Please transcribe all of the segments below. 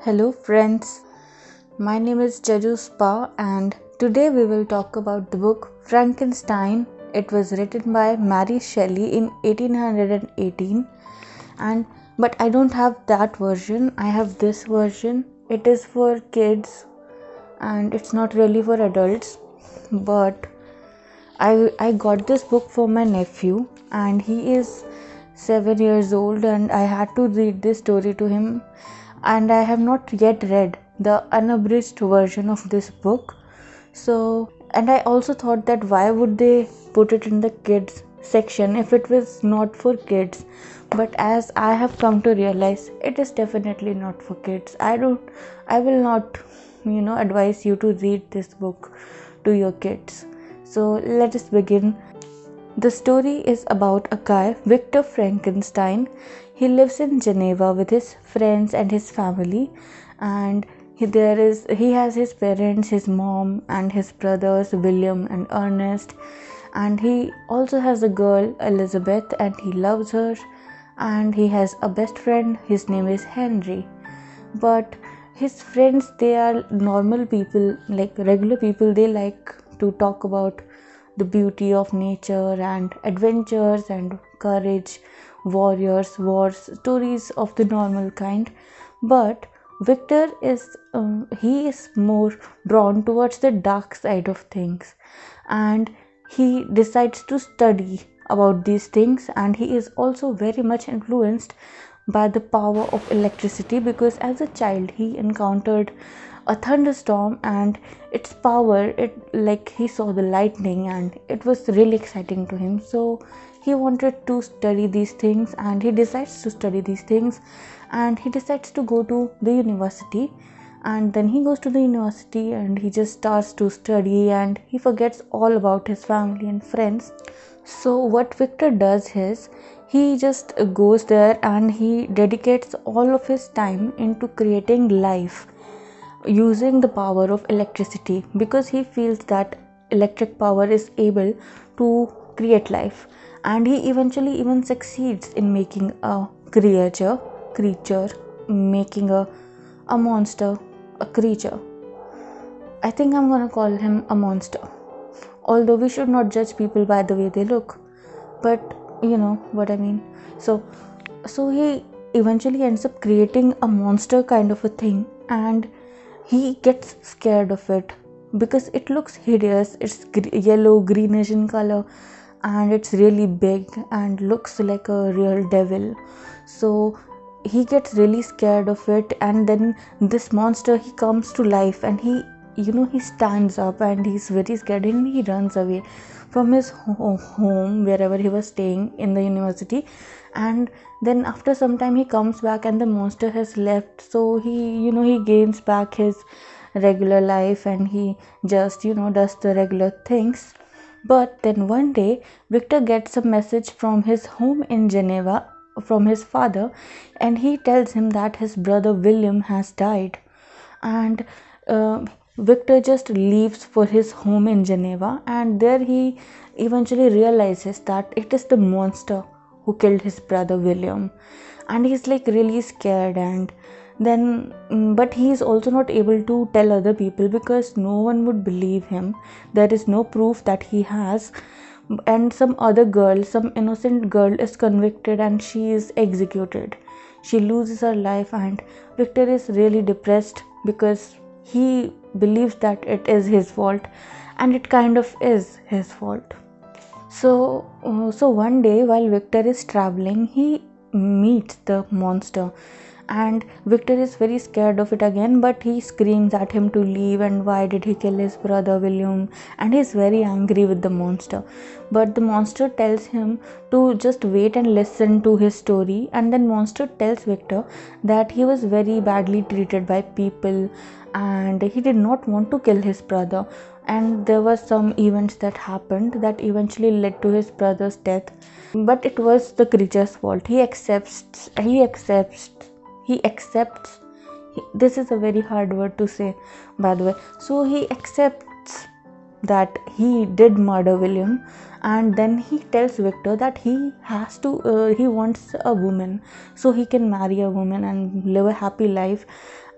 Hello friends, my name is Jaju Spa and today we will talk about the book Frankenstein. It was written by Mary Shelley in 1818 and but I don't have that version. I have this version. It is for kids and it's not really for adults, but I got this book for my nephew and he is 7 years old and I had to read this story to him, and I have not yet read the unabridged version of this book. And I also thought that why would they put it in the kids section if it was not for kids? But as I have come to realize, it is definitely not for kids. I will not, advise you to read this book to your kids. So let us begin. The story is about a guy, Victor Frankenstein. He lives in Geneva with his friends and his family, and he has his parents, his mom, and his brothers William and Ernest, and he also has a girl Elizabeth, and he loves her, and he has a best friend. His name is Henry, but his friends, they are normal people, like regular people. They like to talk about the beauty of nature and adventures and courage, warriors, wars, stories of the normal kind. But Victor he is more drawn towards the dark side of things, and he decides to study about these things, and he is also very much influenced by the power of electricity, because as a child he encountered a thunderstorm and its power, it like he saw the lightning and it was really exciting to him. So he wanted to study these things, and he decides to study these things, and he decides to go to the university. And then he goes to the university and he just starts to study, and he forgets all about his family and friends. So what Victor does is he just goes there and he dedicates all of his time into creating life using the power of electricity, because he feels that electric power is able to create life. And he eventually even succeeds in making a creature, making a monster, a creature. I think I'm gonna call him a monster, although we should not judge people by the way they look, but you know what I mean. So he eventually ends up creating a monster kind of a thing, and he gets scared of it because it looks hideous. It's yellow greenish in color, and it's really big and looks like a real devil. So he gets really scared of it, and then this monster, he comes to life, and he stands up and he's very scared and he runs away from his home wherever he was staying in the university. And then after some time he comes back and the monster has left, so he gains back his regular life and he just does the regular things. But then one day Victor gets a message from his home in Geneva from his father, and he tells him that his brother William has died. And Victor just leaves for his home in Geneva, and there he eventually realizes that it is the monster who killed his brother William, and he's like really scared. And then but he is also not able to tell other people because no one would believe him. There is no proof that he has. And some other girl, some innocent girl, is convicted and she is executed. She loses her life, and Victor is really depressed because he believes that it is his fault, and it kind of is his fault. So one day while Victor is traveling, he meets the monster, and Victor is very scared of it again, but he screams at him to leave, and why did he kill his brother William, and he's very angry with the monster. But the monster tells him to just wait and listen to his story, and then monster tells Victor that he was very badly treated by people and he did not want to kill his brother, and there were some events that happened that eventually led to his brother's death. But it was the creature's fault. He accepts. This is a very hard word to say, by the way. So he accepts that he did murder William, and then he tells Victor that he wants a woman so he can marry a woman and live a happy life.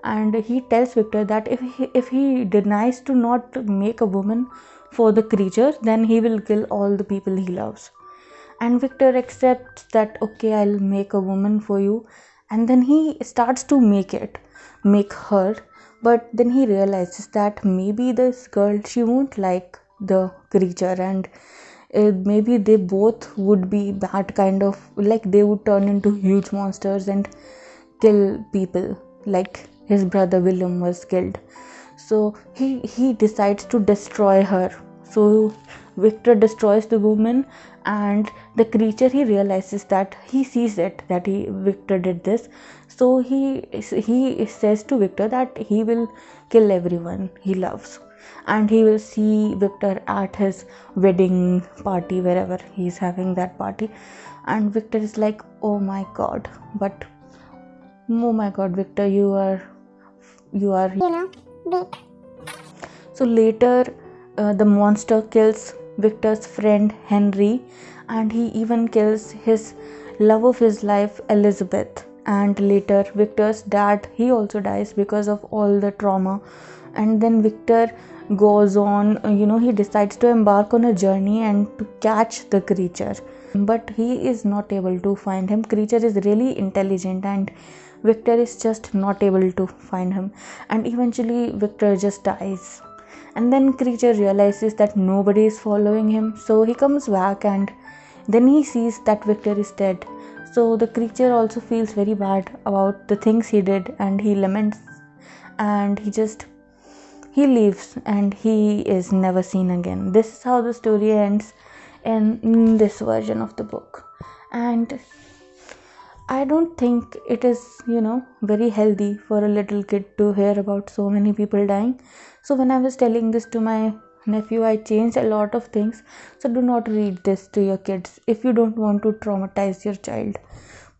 and he tells Victor that if he denies to not make a woman for the creature, then he will kill all the people he loves. And Victor accepts that, okay, I'll make a woman for you. And then he starts to make her. But then he realizes that maybe this girl, she won't like the creature, and maybe they both would be that kind of, like, they would turn into huge monsters and kill people, like his brother William was killed. So he decides to destroy her. So Victor destroys the woman, and the creature, he realizes that, he sees it that Victor did this. So he says to Victor that he will kill everyone he loves, and he will see Victor at his wedding party, wherever he's having that party. And Victor is like, oh my god, Victor, you are weak. So later, the monster kills Victor's friend Henry, and he even kills his love of his life, Elizabeth. And later, Victor's dad, he also dies because of all the trauma. And then Victor goes on, he decides to embark on a journey and to catch the creature. But he is not able to find him. Creature is really intelligent, and Victor is just not able to find him. And eventually, Victor just dies. And then creature realizes that nobody is following him, so he comes back, and then he sees that Victor is dead. So the creature also feels very bad about the things he did, and he laments, and he leaves, and he is never seen again. This is how the story ends in this version of the book. And I don't think it is, very healthy for a little kid to hear about so many people dying. So when I was telling this to my nephew, I changed a lot of things. So do not read this to your kids if you don't want to traumatize your child.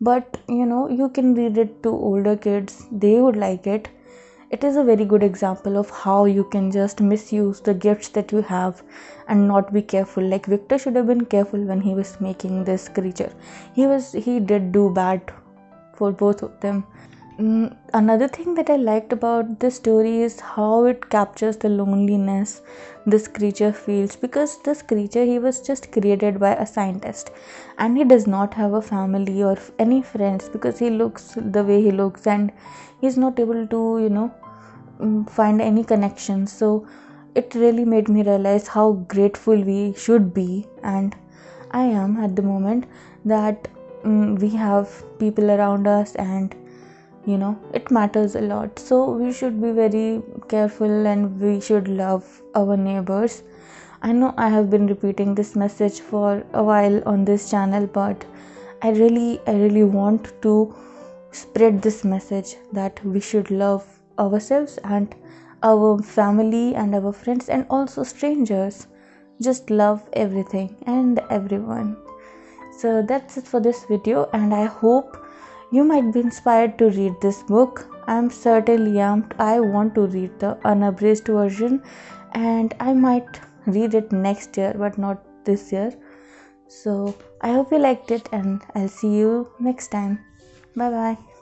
But you can read it to older kids. They would like it. It is a very good example of how you can just misuse the gifts that you have and not be careful. Like Victor should have been careful when he was making this creature. He did do bad for both of them. Another thing that I liked about this story is how it captures the loneliness this creature feels, because this creature, he was just created by a scientist, and he does not have a family or any friends, because he looks the way he looks, and he's not able to find any connection. So it really made me realize how grateful we should be, and I am at the moment, that we have people around us, and it matters a lot. So we should be very careful, and we should love our neighbors. I know I have been repeating this message for a while on this channel, but I really want to spread this message that we should love ourselves and our family and our friends, and also strangers. Just love everything and everyone. So that's it for this video, and I hope you might be inspired to read this book. I'm certainly am. I want to read the unabridged version, and I might read it next year, but not this year. So I hope you liked it, and I'll see you next time. Bye bye.